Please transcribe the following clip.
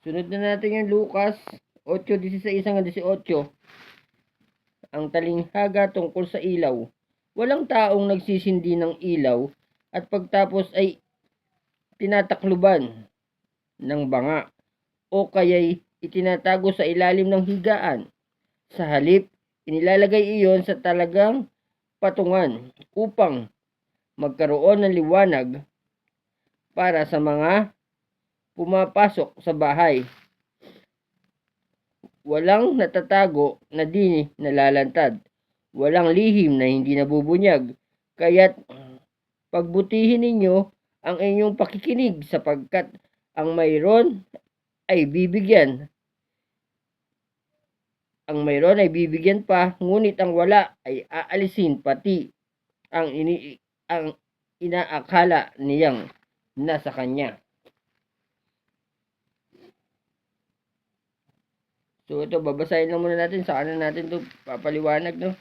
Sunod na natin yung Lucas 8:16-18. Ang talinghaga tungkol sa ilaw. Walang taong nagsisindi ng ilaw at pagtapos ay tinatakluban ng banga o kaya'y itinatago sa ilalim ng higaan. Sa halip, inilalagay iyon sa talagang patungan upang magkaroon ng liwanag para sa mga pumapasok sa bahay. Walang natatago na di nalalantad. Walang lihim na hindi nabubunyag. Kaya't pagbutihin ninyo ang inyong pakikinig sapagkat ang mayroon ay bibigyan. Ang mayroon ay bibigyan pa, ngunit ang wala ay aalisin pati ang inaakala niyang nasa kanya. So ito, babasahin lang muna natin. Saan na natin ito papaliwanag, no?